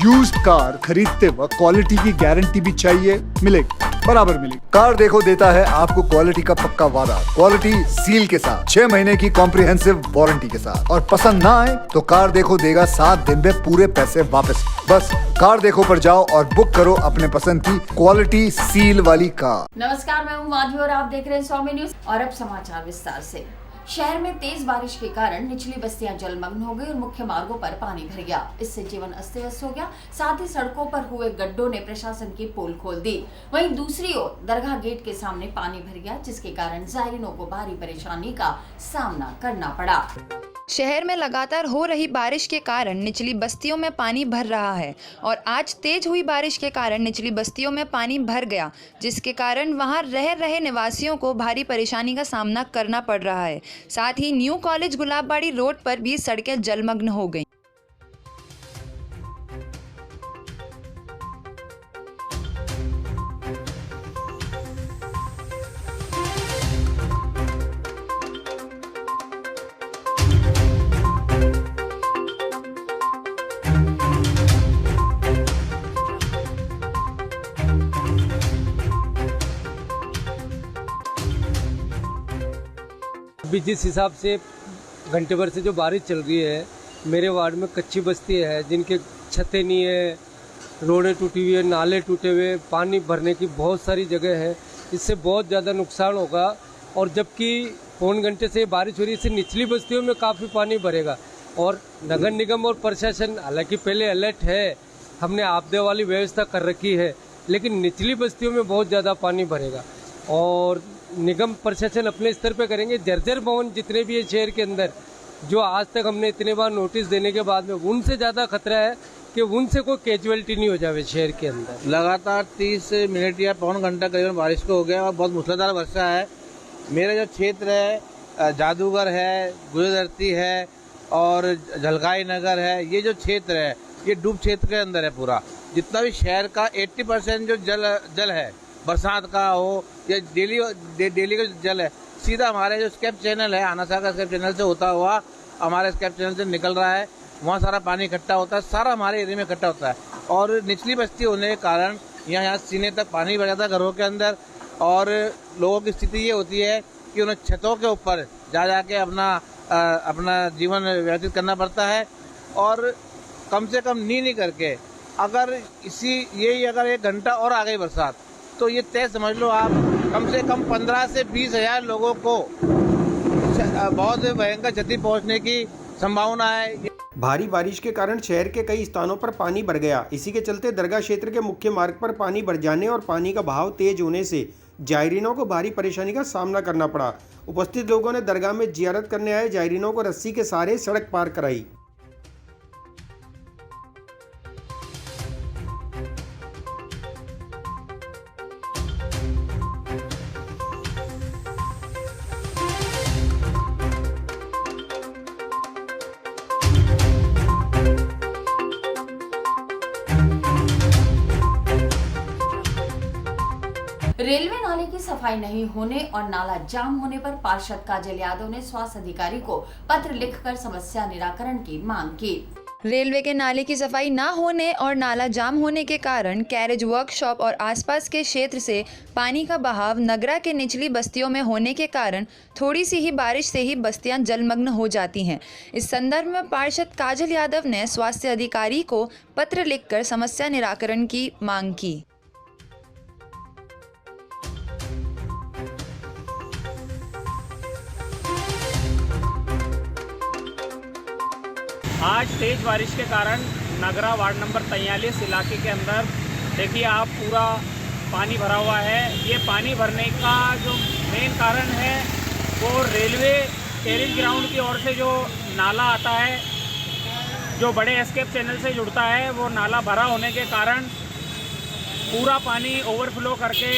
Used car खरीदते वक्त quality की गारंटी भी चाहिए, मिलेगी, बराबर मिलेगी। कार देखो देता है आपको क्वालिटी का पक्का वादा, क्वालिटी सील के साथ, 6 महीने की कॉम्प्रिहेंसिव वारंटी के साथ। और पसंद ना आए तो कार देखो देगा 7 दिन में पूरे पैसे वापस। बस कार देखो पर जाओ और बुक करो अपने पसंद की क्वालिटी सील वाली कार। नमस्कार, मैं हूं माधवी और आप देख रहे हैं स्वामी न्यूज। और अब समाचार विस्तार से। शहर में तेज बारिश के कारण निचली बस्तियां जलमग्न हो गई और मुख्य मार्गों पर पानी भर गया। इससे जीवन अस्त व्यस्त हो गया। साथ ही सड़कों पर हुए गड्ढों ने प्रशासन की पोल खोल दी। वहीं दूसरी ओर दरगाह गेट के सामने पानी भर गया, जिसके कारण जायरीनों को भारी परेशानी का सामना करना पड़ा। शहर में लगातार हो रही बारिश के कारण निचली बस्तियों में पानी भर रहा है और आज तेज हुई बारिश के कारण निचली बस्तियों में पानी भर गया, जिसके कारण वहां रह रहे निवासियों को भारी परेशानी का सामना करना पड़ रहा है। साथ ही न्यू कॉलेज गुलाबबाड़ी रोड पर भी सड़कें जलमग्न हो गई। अभी जिस हिसाब से घंटे भर से जो बारिश चल रही है, मेरे वार्ड में कच्ची बस्ती है जिनके छतें नहीं है, रोडें टूटी हुई है, नाले टूटे हुए, पानी भरने की बहुत सारी जगह है। इससे बहुत ज़्यादा नुकसान होगा। और जबकि पौन घंटे से बारिश हो रही है, इससे निचली बस्तियों में काफ़ी पानी भरेगा। और नगर निगम और प्रशासन हालांकि पहले अलर्ट है, हमने आपदे वाली व्यवस्था कर रखी है, लेकिन निचली बस्तियों में बहुत ज़्यादा पानी भरेगा। और निगम प्रशासन अपने स्तर पे करेंगे। जर्जर भवन जितने भी है शहर के अंदर, जो आज तक हमने इतने बार नोटिस देने के बाद में, उनसे ज़्यादा खतरा है कि उनसे कोई कैजुअलिटी नहीं हो जाए शहर के अंदर। लगातार 30 मिनट या पौन घंटा करीबन बारिश को हो गया और बहुत मूसलाधार वर्षा है। मेरा जो क्षेत्र है, जादूगर है, गुजरती है और झलकाई नगर है, ये जो क्षेत्र है ये डूब क्षेत्र के अंदर है। पूरा जितना भी शहर का 80% जो जल है, बरसात का हो या डेली का जल है, सीधा हमारे जो स्केप चैनल है, आनासा का स्केप चैनल से होता हुआ हमारे स्केप चैनल से निकल रहा है। वहाँ सारा पानी इकट्ठा होता है, सारा हमारे एरिया में इकट्ठा होता है। और निचली बस्ती होने के कारण यहाँ सीने तक पानी भर जाता है घरों के अंदर। और लोगों की स्थिति ये होती है कि उन्हें छतों के ऊपर जाके अपना जीवन व्यतीत करना पड़ता है। और कम से कम नहीं करके अगर अगर 1 घंटा और आ गई बरसात, तो ये तय समझ लो आप, कम से कम 15 से 20 हजार लोगों को बहुत भयंकर क्षति पहुंचने की संभावना है। भारी बारिश के कारण शहर के कई स्थानों पर पानी भर गया। इसी के चलते दरगाह क्षेत्र के मुख्य मार्ग पर पानी भर जाने और पानी का बहाव तेज होने से जायरीनों को भारी परेशानी का सामना करना पड़ा। उपस्थित लोगों ने दरगाह में जियारत करने आए जायरीनों को रस्सी के सहारे सड़क पार कराई। रेलवे नाले की सफाई नहीं होने और नाला जाम होने पर पार्षद काजल यादव ने स्वास्थ्य अधिकारी को पत्र लिखकर समस्या निराकरण की मांग की। रेलवे के नाले की सफाई न होने और नाला जाम होने के कारण कैरेज वर्कशॉप और आसपास के क्षेत्र से पानी का बहाव नगरा के निचली बस्तियों में होने के कारण थोड़ी सी ही बारिश से ही बस्तियां जलमग्न हो जाती हैं। इस संदर्भ में पार्षद काजल यादव ने स्वास्थ्य अधिकारी को पत्र लिखकर समस्या निराकरण की मांग की। आज तेज बारिश के कारण नगरा वार्ड नंबर 43 इलाके के अंदर देखिए आप, पूरा पानी भरा हुआ है। ये पानी भरने का जो मेन कारण है वो रेलवे कैरेज ग्राउंड की ओर से जो नाला आता है, जो बड़े एस्केप चैनल से जुड़ता है, वो नाला भरा होने के कारण पूरा पानी ओवरफ्लो करके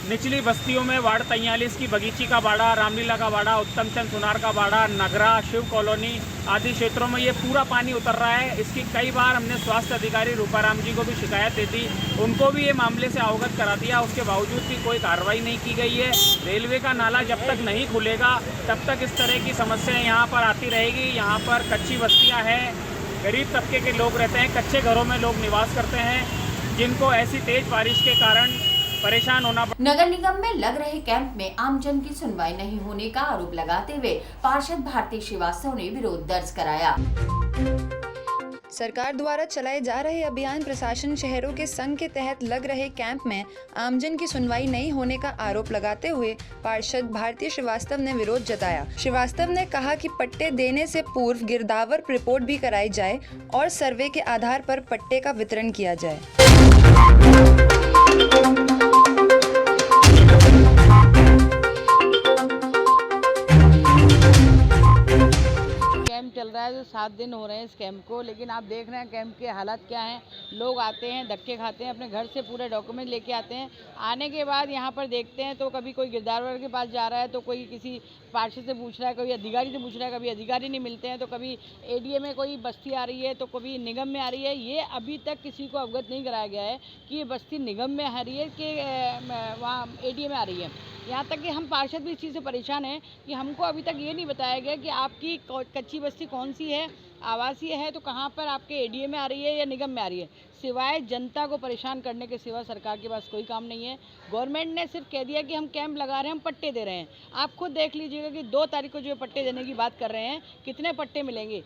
निचली बस्तियों में वार्ड 43 की बगीची का बाड़ा, रामलीला का बाड़ा, उत्तम चंद सुनार का बाड़ा, नगरा, शिव कॉलोनी आदि क्षेत्रों में ये पूरा पानी उतर रहा है। इसकी कई बार हमने स्वास्थ्य अधिकारी रूपाराम जी को भी शिकायत दे दी, उनको भी ये मामले से अवगत करा दिया। उसके बावजूद भी कोई कार्रवाई नहीं की गई है। रेलवे का नाला जब तक नहीं खुलेगा तब तक इस तरह की समस्याएं यहाँ पर आती रहेगी। यहाँ पर कच्ची बस्तियाँ हैं, गरीब तबके के लोग रहते हैं, कच्चे घरों में लोग निवास करते हैं, जिनको ऐसी तेज बारिश के कारण परेशान होना। नगर निगम में लग रहे कैंप में आमजन की सुनवाई नहीं होने का आरोप लगाते हुए पार्षद भारती श्रीवास्तव ने विरोध दर्ज कराया। सरकार द्वारा चलाए जा रहे अभियान प्रशासन शहरों के संघ के तहत लग रहे कैंप में आमजन की सुनवाई नहीं होने का आरोप लगाते हुए पार्षद भारती श्रीवास्तव ने विरोध जताया। श्रीवास्तव ने कहा कि पट्टे देने से पूर्व गिरदावर रिपोर्ट भी कराई जाए और सर्वे के आधार पर पट्टे का वितरण किया जाए। कैंप चल रहा है जो 7 दिन हो रहे हैं इस कैंप को, लेकिन आप देख रहे हैं कैंप के हालात क्या हैं। लोग आते हैं, धक्के खाते हैं, अपने घर से पूरे डॉक्यूमेंट लेके आते हैं। आने के बाद यहाँ पर देखते हैं तो कभी कोई गिरदावर के पास जा रहा है, तो कोई किसी पार्षद से पूछ रहा है, कोई अधिकारी से पूछ रहा है, कभी अधिकारी नहीं मिलते हैं, तो कभी एडीए में कोई बस्ती आ रही है, तो कभी निगम में आ रही है। ये अभी तक किसी को अवगत नहीं कराया गया है कि ये बस्ती निगम में आ रही है कि वहाँ एडीए में आ रही है। यहाँ तक कि हम पार्षद भी इस चीज़ से परेशान हैं कि हमको अभी तक ये नहीं बताया गया कि आपकी कच्ची बस्ती कौन सी है, आवासीय है तो कहाँ पर आपके एडीए में आ रही है या निगम में आ रही है। सिवाय जनता को परेशान करने के सिवा सरकार के पास कोई काम नहीं है। गवर्नमेंट ने सिर्फ कह दिया कि हम कैंप लगा रहे हैं, हम पट्टे दे रहे हैं। आप खुद देख लीजिएगा कि 2 तारीख को जो पट्टे देने की बात कर रहे हैं, कितने पट्टे मिलेंगे।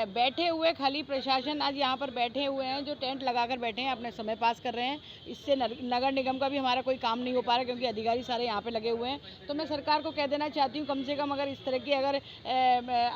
बैठे हुए खाली प्रशासन आज यहाँ पर बैठे हुए हैं, जो टेंट लगाकर बैठे हैं, अपने समय पास कर रहे हैं। इससे नगर निगम का भी हमारा कोई काम नहीं हो पा रहा क्योंकि अधिकारी सारे यहाँ पर लगे हुए हैं। तो मैं सरकार को कह देना चाहती हूँ, कम से कम अगर इस तरह की अगर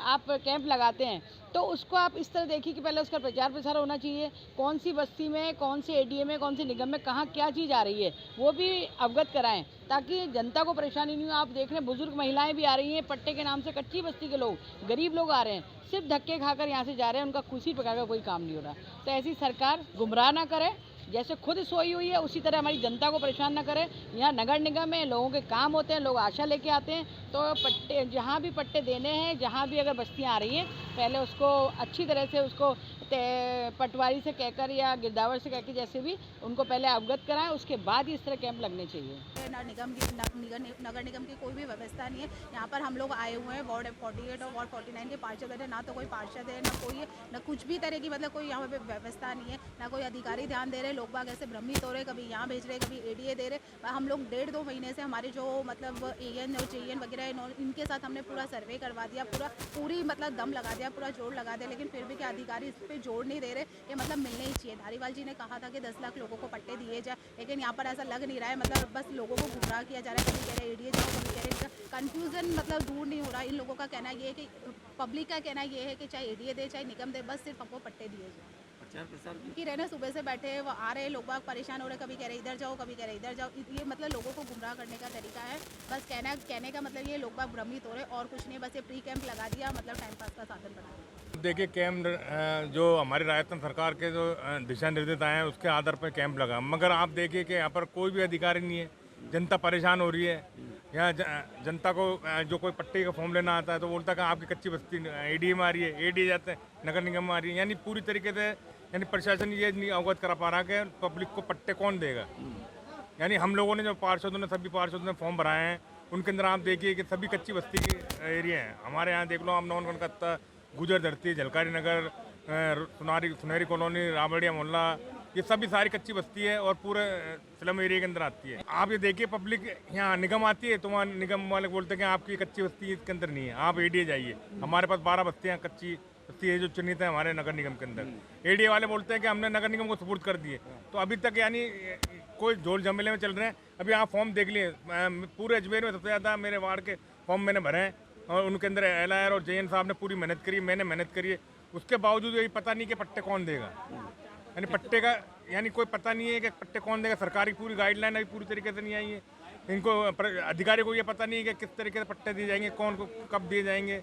आप कैंप लगाते हैं तो उसको आप इस तरह देखिए कि पहले उसका प्रचार प्रसार होना चाहिए। कौन सी बस्ती में, कौन से एडीए में, कौन से निगम में कहाँ क्या चीज़ आ रही है वो भी अवगत कराएं ताकि जनता को परेशानी नहीं हो। आप देख रहे हैं बुजुर्ग महिलाएं भी आ रही हैं, पट्टे के नाम से कच्ची बस्ती के लोग, गरीब लोग आ रहे हैं, सिर्फ धक्के खाकर यहाँ से जा रहे हैं, उनका खुशी पकाकर कोई काम नहीं हो रहा। तो ऐसी सरकार गुमराह ना करे, जैसे खुद सोई हुई है उसी तरह हमारी जनता को परेशान ना करे। यहाँ नगर निगम में लोगों के काम होते हैं, लोग आशा लेके आते हैं, तो पट्टे जहाँ भी पट्टे देने हैं, जहाँ भी अगर बस्तियाँ आ रही हैं, पहले उसको अच्छी तरह से उसको पटवारी से कहकर या गिरदावर से कहकर जैसे भी उनको पहले अवगत कराएं, उसके बाद ही इस तरह कैंप लगने चाहिए। नगर निगम की कोई भी व्यवस्था नहीं है। यहाँ पर हम लोग आए हुए हैं, वार्ड 48 और वार्ड 49 के पार्षद है, ना तो कोई पार्षद है, ना कुछ भी तरह की मतलब कोई यहाँ पे व्यवस्था नहीं है, ना कोई अधिकारी ध्यान दे रहे। लोग बाग ऐसे भ्रमित हो रहे, कभी यहाँ भेज रहे, कभी एडीए दे रहे। हम लोग 1.5-2 महीने से हमारे जो मतलब एएन और जेएन वगैरह इनके साथ हमने पूरा सर्वे करवा दिया, पूरी मतलब दम लगा दिया, पूरा जोड़ लगा दिया, लेकिन फिर भी क्या अधिकारी इस पर जोड़ नहीं दे रहे। ये मतलब मिलने ही चाहिए। धारीवाल जी ने कहा था कि 10 लाख लोगों को पट्टे दिए जाए, लेकिन यहाँ पर ऐसा लग नहीं रहा है। मतलब बस लोगों को गुमराह किया जा रहा है, कभी कह रहे एडीए जाओ, कभी कह रहे कन्फ्यूजन मतलब दूर नहीं हो रहा। इन लोगों का कहना ये है कि पब्लिक का कहना ये है कि चाहे एडीए दे चाहे निगम दे, बस सिर्फ हमको पट्टे दिए जाए। कि रहना सुबह से बैठे वो आ रहे लोग बाग परेशान हो रहे, कभी कह रहे इधर जाओ, कभी कह रहे इधर जाओ। ये मतलब लोगों को गुमराह करने का तरीका है। बस कहने का मतलब ये लोग बाग भ्रमित हो रहे और कुछ नहीं। बस ये प्री कैंप लगा दिया, मतलब टाइम पास का साधन बना दिया। देखिए कैंप जो हमारी राजस्थान सरकार के जो दिशा निर्देश आए हैं उसके आधार पर कैंप लगा, मगर आप देखिए कि यहाँ पर कोई भी अधिकारी नहीं है। जनता परेशान हो रही है। यहाँ जनता को जो कोई पट्टे का फॉर्म लेना आता है तो बोलता है कि आपकी कच्ची बस्ती एडीए में आ रही है, एडीए जाते हैं, नगर निगम में आ रही है। यानी पूरी तरीके से यानी प्रशासन ये नहीं अवगत करा पा रहा कि पब्लिक को पट्टे कौन देगा। यानी हम लोगों ने जो सभी पार्षदों ने फॉर्म भराए हैं उनके अंदर आप देखिए कि सभी कच्ची बस्ती के एरिया हैं। हमारे यहाँ देख लो, हम नौन कलकत्ता, गुजर धरती, झलकारी नगर, सुनहरी कॉलोनी, रावड़िया मोहल्ला, ये सभी सारी कच्ची बस्ती है और पूरे स्लम एरिया के अंदर आती है। आप ये देखिए पब्लिक यहाँ निगम आती है तो वहाँ निगम वाले बोलते हैं कि आपकी कच्ची बस्ती इसके अंदर नहीं है, आप एडीए जाइए। हमारे पास 12 बस्तियाँ कच्ची बस्ती है जो चिन्हित है हमारे नगर निगम के अंदर। एडीए वाले बोलते हैं कि हमने नगर निगम को सुपुर्द कर दिए। तो अभी तक यानी कोई झोल झमेले में चल रहे हैं। अभी आप फॉर्म देख लिए, पूरे अजमेर में सबसे ज़्यादा मेरे वार्ड के फॉर्म मैंने भरे हैं और उनके अंदर LIR और JN साहब ने पूरी मेहनत करी, मैंने मेहनत करी है। उसके बावजूद यही पता नहीं कि पट्टे कौन देगा। यानी पट्टे का यानी कोई पता नहीं है कि पट्टे कौन देगा। सरकार की पूरी गाइडलाइन अभी पूरी तरीके से नहीं आई है। इनको अधिकारी को ये पता नहीं है कि किस तरीके से पट्टे दिए जाएंगे, कौन को कब दिए जाएंगे।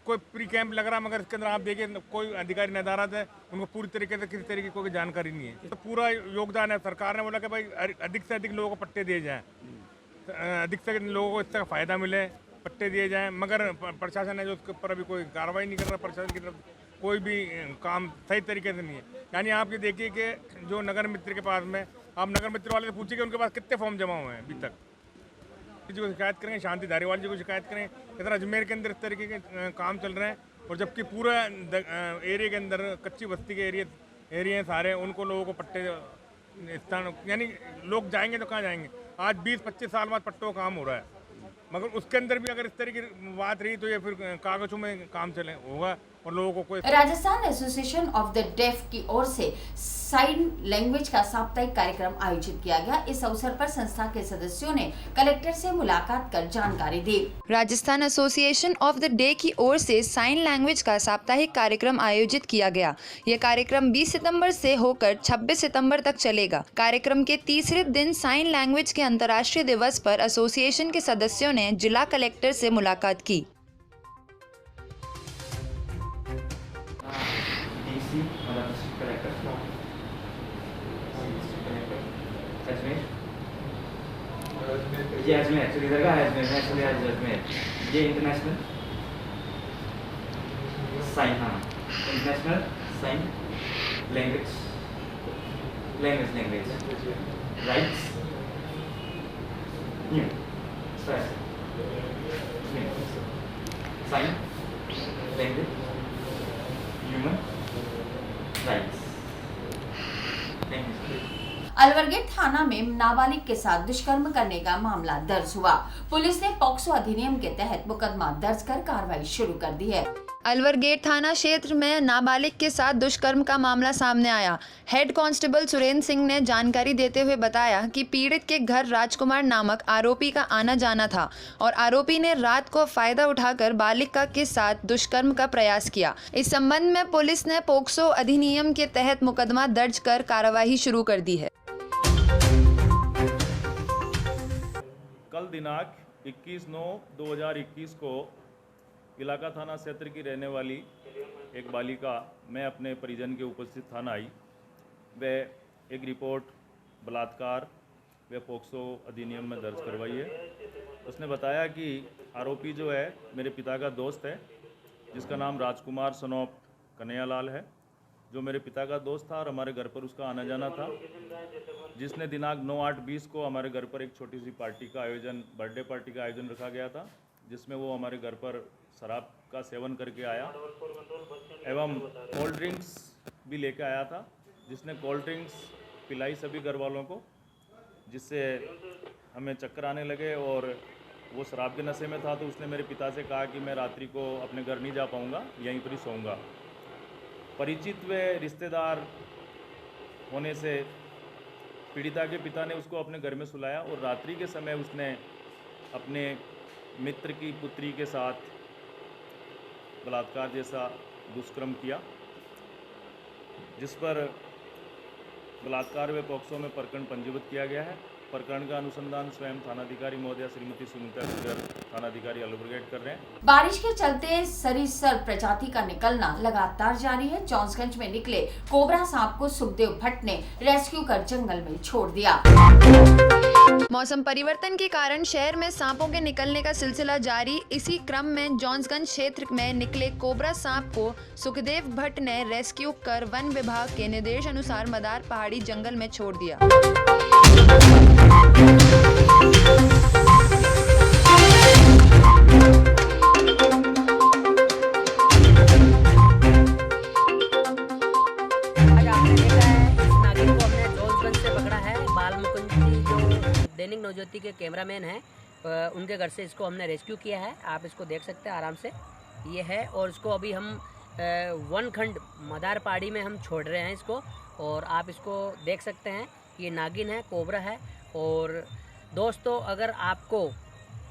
कोई प्री कैंप लग रहा, मगर इसके अंदर आप देखिए कोई अधिकारी नदारत है, उनको पूरी तरीके से किसी तरीके की कोई जानकारी नहीं है। तो पूरा योगदान है। सरकार ने बोला कि भाई अधिक से अधिक लोगों को पट्टे दिए जाएँ, अधिक से अधिक लोगों को इससे फ़ायदा मिले, पट्टे दिए जाएँ। मगर प्रशासन है जो उसके ऊपर अभी कोई कार्रवाई नहीं कर रहा। प्रशासन की तरफ कोई भी काम सही तरीके से नहीं है। यानी आप ये देखिए कि जो नगर मित्र के पास में, आप नगर मित्र वाले से पूछिए कि उनके पास कितने फॉर्म जमा हुए हैं अभी तक। किसी को शिकायत करेंगे, शांति धारीवाल जी को शिकायत करें। इधर अजमेर के अंदर इस तरीके के काम चल रहे हैं और जबकि पूरा एरिया के अंदर कच्ची बस्ती के एरिया सारे उनको लोगों को पट्टे स्थान, यानी लोग जाएंगे तो कहाँ जाएंगे। आज 20-25 साल बाद पट्टों का काम हो रहा है, मगर उसके अंदर भी अगर इस तरह की बात रही तो ये फिर कागजों में काम चले होगा और लोगों को कोई। Rajasthan association of the deaf की ओर से साइन लैंग्वेज का साप्ताहिक कार्यक्रम आयोजित किया गया। इस अवसर पर संस्था के सदस्यों ने कलेक्टर से मुलाकात कर जानकारी दी। Rajasthan association of the day की ओर से साइन लैंग्वेज का साप्ताहिक कार्यक्रम आयोजित किया गया। यह कार्यक्रम 20 सितंबर से होकर 26 सितंबर तक चलेगा। कार्यक्रम के तीसरे दिन साइन लैंग्वेज के अंतर्राष्ट्रीय दिवस पर एसोसिएशन के सदस्यों ने जिला कलेक्टर से मुलाकात की। ये अजमेर एक्चुअली इधर का है, अजमेर अजमेर। ये इंटरनेशनल साइन, हाँ international sign language rights sign language human rights. Alwar gate थाना में नाबालिग के साथ दुष्कर्म करने का मामला दर्ज हुआ। पुलिस ने पॉक्सो अधिनियम के तहत मुकदमा दर्ज कर कार्रवाई शुरू कर दी है। अलवर गेट थाना क्षेत्र में नाबालिग के साथ दुष्कर्म का मामला सामने आया। हेड कांस्टेबल सुरेंद्र सिंह ने जानकारी देते हुए बताया कि पीड़ित के घर राजकुमार नामक आरोपी का आना जाना था और आरोपी ने रात को फायदा उठाकर बालिका के साथ दुष्कर्म का प्रयास किया। इस संबंध में पुलिस ने पॉक्सो अधिनियम के तहत मुकदमा दर्ज कर कार्रवाई शुरू कर दी है। कल दिनांक 21/9/2021 को इलाका थाना क्षेत्र की रहने वाली एक बालिका में अपने परिजन के उपस्थित थाना आई। वह एक रिपोर्ट बलात्कार व पॉक्सो अधिनियम में दर्ज करवाई है। उसने बताया कि आरोपी जो है मेरे पिता का दोस्त है, जिसका नाम राजकुमार सनोप कन्हैयालाल है, जो मेरे पिता का दोस्त था और हमारे घर पर उसका आना जाना था, जिसने दिनांक 9/8/20 को हमारे घर पर एक छोटी सी पार्टी का आयोजन, बर्थडे पार्टी का आयोजन रखा गया था, जिसमें वो हमारे घर पर शराब का सेवन करके आया एवं कोल्ड ड्रिंक्स भी लेके आया था, जिसने कोल्ड ड्रिंक्स पिलाई सभी घर वालों को, जिससे हमें चक्कर आने लगे और वो शराब के नशे में था। तो उसने मेरे पिता से कहा कि मैं रात्रि को अपने घर नहीं जा पाऊँगा, यहीं पर ही सोऊंगा। परिचित व रिश्तेदार होने से पीड़िता के पिता ने उसको अपने घर में सुलाया और रात्रि के समय उसने अपने मित्र की पुत्री के साथ बलात्कार जैसा दुष्कर्म किया, जिस पर बलात्कार व पॉक्सो में प्रकरण पंजीबद्ध किया गया है। प्रकरण का अनुसंधान स्वयं थानाधिकारी महोदया श्रीमती सुनीता गुर्जर थानाधिकारी अलवर गेट कर रहे हैं। बारिश के चलते सरीसृप प्रजाति का निकलना लगातार जारी है। जॉन्सगंज में निकले कोबरा सांप को सुखदेव भट्ट ने रेस्क्यू कर जंगल में छोड़ दिया। मौसम परिवर्तन के कारण शहर में सांपों के निकलने का सिलसिला जारी। इसी क्रम में जॉन्सगंज क्षेत्र में निकले कोबरा सांप को सुखदेव भट्ट ने रेस्क्यू कर वन विभाग के निर्देश अनुसार मदार पहाड़ी जंगल में छोड़ दिया। दैनिक नवज्योति के कैमरामैन हैं, उनके घर से इसको हमने रेस्क्यू किया है। आप इसको देख सकते हैं आराम से, ये है। और इसको अभी हम वन खंड मदार पहाड़ी में हम छोड़ रहे हैं इसको, और आप इसको देख सकते हैं। ये नागिन है, कोबरा है। और दोस्तों,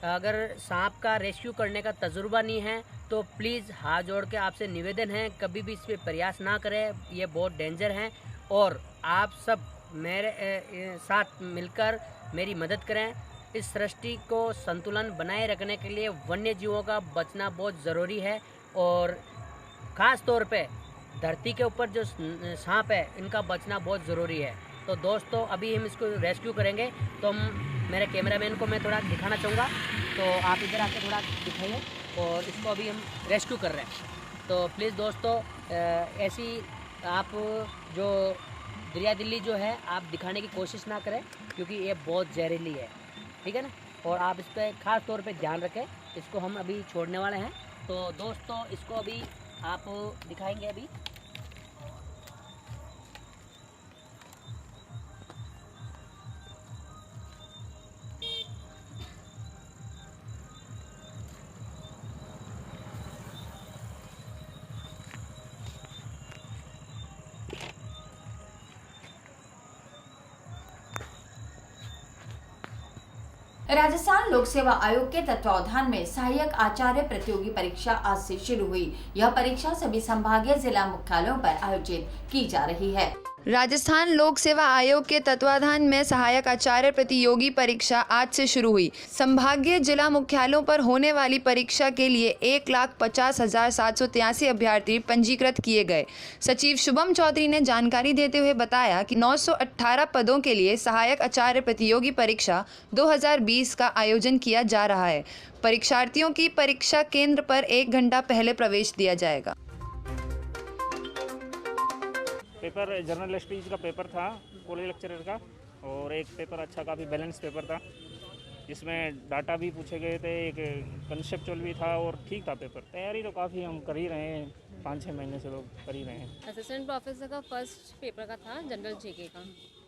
अगर सांप का रेस्क्यू करने का तजुर्बा नहीं है तो प्लीज़ हाथ जोड़ के आपसे निवेदन है, कभी भी इस पर प्रयास ना करें, ये बहुत डेंजर है। और आप सब मेरे साथ मिलकर मेरी मदद करें। इस सृष्टि को संतुलन बनाए रखने के लिए वन्य जीवों का बचना बहुत ज़रूरी है, और ख़ास तौर पे धरती के ऊपर जो सांप है इनका बचना बहुत ज़रूरी है। तो दोस्तों, अभी हम इसको रेस्क्यू करेंगे, तो मेरे कैमरामैन को मैं थोड़ा दिखाना चाहूँगा, तो आप इधर आके थोड़ा दिखाइए। और इसको अभी हम रेस्क्यू कर रहे हैं। तो प्लीज़ दोस्तों, ऐसी आप जो दरिया दिल्ली जो है आप दिखाने की कोशिश ना करें, क्योंकि ये बहुत जहरीली है, ठीक है ना। और आप इस पर ख़ास तौर पे ध्यान रखें। इसको हम अभी छोड़ने वाले हैं। तो दोस्तों, इसको अभी आप दिखाएंगे अभी। राजस्थान लोक सेवा आयोग के तत्वावधान में सहायक आचार्य प्रतियोगी परीक्षा आज से शुरू हुई। यह परीक्षा सभी संभागीय जिला मुख्यालयों पर आयोजित की जा रही है। राजस्थान लोक सेवा आयोग के तत्वाधान में सहायक आचार्य प्रतियोगी परीक्षा आज से शुरू हुई। संभागीय जिला मुख्यालयों पर होने वाली परीक्षा के लिए 1,50,783 अभ्यर्थी पंजीकृत किए गए। सचिव शुभम चौधरी ने जानकारी देते हुए बताया कि 918 पदों के लिए सहायक आचार्य प्रतियोगी परीक्षा 2020 का आयोजन किया जा रहा है। परीक्षार्थियों की परीक्षा केंद्र पर 1 घंटा पहले प्रवेश दिया जाएगा। पेपर जर्नल स्पीच का पेपर था कॉलेज लेक्चरर का, और एक पेपर अच्छा काफ़ी बैलेंस पेपर था, जिसमें डाटा भी पूछे गए थे, एक कंसेप्चुअल भी था और ठीक था पेपर। तैयारी तो काफ़ी हम कर ही रहे हैं, 5-6 महीने से लोग कर ही रहे हैं। असिस्टेंट प्रोफेसर का फर्स्ट पेपर का था जनरल जीके का,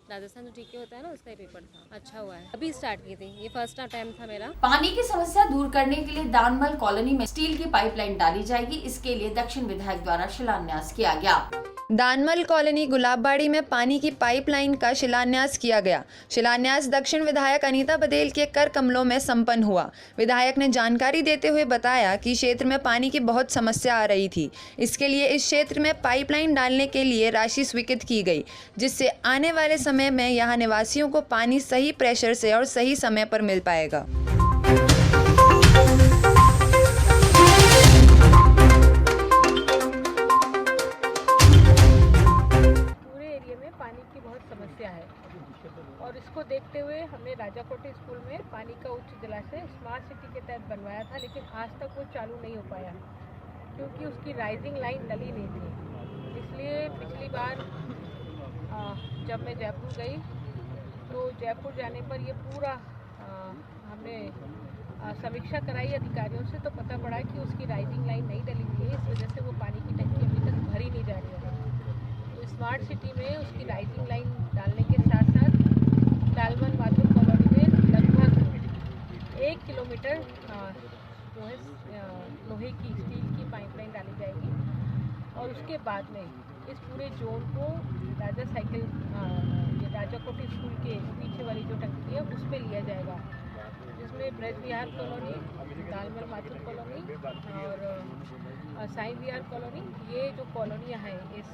राजस्थान जो जीके होता है ना उसका ही पेपर था, अच्छा हुआ है। अभी स्टार्ट की थी, ये फर्स्ट टाइम था मेरा। पानी की समस्या दूर करने के लिए दानमल कॉलोनी में स्टील की पाइपलाइन डाली जाएगी। इसके लिए दक्षिण विधायक द्वारा शिलान्यास किया गया। दानमल कॉलोनी गुलाबबाड़ी में पानी की पाइपलाइन का शिलान्यास किया गया। शिलान्यास दक्षिण विधायक अनीता पटेल के कर कमलों में संपन्न हुआ। विधायक ने जानकारी देते हुए बताया कि क्षेत्र में पानी की बहुत समस्या आ रही थी। इसके लिए इस क्षेत्र में पाइपलाइन डालने के लिए राशि स्वीकृत की गई, जिससे आने वाले समय में यहाँ निवासियों को पानी सही प्रेशर से और सही समय पर मिल पाएगा। और इसको देखते हुए हमने राजाकोटी स्कूल में पानी का उच्च जलाशय स्मार्ट सिटी के तहत बनवाया था, लेकिन आज तक वो चालू नहीं हो पाया क्योंकि उसकी राइजिंग लाइन डली नहीं थी। इसलिए पिछली बार जब मैं जयपुर गई तो जयपुर जाने पर ये पूरा हमने समीक्षा कराई अधिकारियों से, तो पता पड़ा कि उसकी राइजिंग लाइन नहीं डली हुई है। इस वजह से वो पानी की टंकी अभी तक भरी नहीं जा रही है। तो स्मार्ट सिटी में उसकी राइजिंग लाइन डालने के साथ साथ दालमन माथुर कॉलोनी में लगभग 1 किलोमीटर जो है लोहे की स्टील की पाइपलाइन डाली जाएगी, और उसके बाद में इस पूरे जोन को राजाकोटी स्कूल के पीछे वाली जो टंकी है उस पर लिया जाएगा, जिसमें ब्रज विहार कॉलोनी, दालमल माथुर कॉलोनी और साई विहार कॉलोनी, ये जो कॉलोनियाँ हैं इस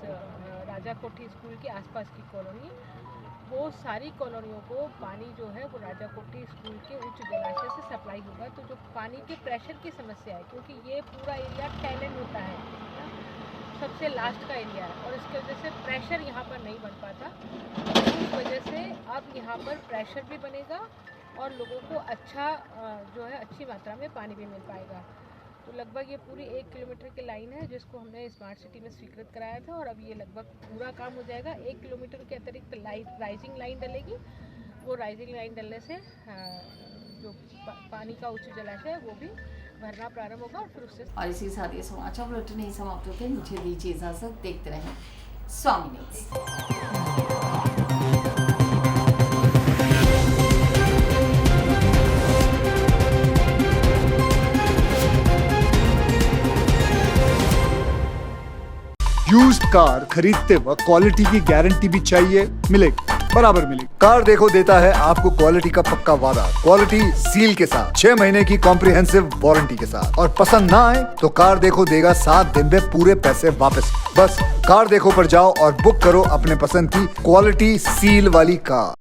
राजाकोटी स्कूल के आसपास की कॉलोनी, वो सारी कॉलोनियों को पानी जो है वो राजाकोटी स्कूल के उच्च जलाशय से सप्लाई होगा। तो जो पानी के प्रेशर की समस्या है, क्योंकि ये पूरा एरिया टैलेंट होता है, सबसे लास्ट का एरिया है, और इसकी वजह से प्रेशर यहाँ पर नहीं बन पाता। इस वजह से अब यहाँ पर प्रेशर भी बनेगा और लोगों को अच्छा जो है अच्छी मात्रा में पानी भी मिल पाएगा। तो लगभग ये पूरी 1 किलोमीटर की लाइन है जिसको हमने स्मार्ट सिटी में स्वीकृत कराया था, और अब ये लगभग पूरा काम हो जाएगा। 1 किलोमीटर के अतिरिक्त राइजिंग लाइन डलेगी। वो राइजिंग लाइन डलने से जो पानी का उच्च जलाशय है वो भी भरना प्रारंभ होगा, और फिर उससे। और इसी साथ ये समाचार बुलेटिन नहीं समाप्त होते। मुझे दीजिए इजाजत, देखते रहें स्वामी न्यूज़। यूज्ड कार खरीदते वक्त क्वालिटी की गारंटी भी चाहिए, मिलेगी, बराबर मिलेगी। कार देखो देता है आपको क्वालिटी का पक्का वादा, क्वालिटी सील के साथ, 6 महीने की कॉम्प्रिहेंसिव वारंटी के साथ। और पसंद ना आए तो कार देखो देगा 7 दिन में पूरे पैसे वापस। बस कार देखो पर जाओ और बुक करो अपने पसंद की क्वालिटी सील वाली कार।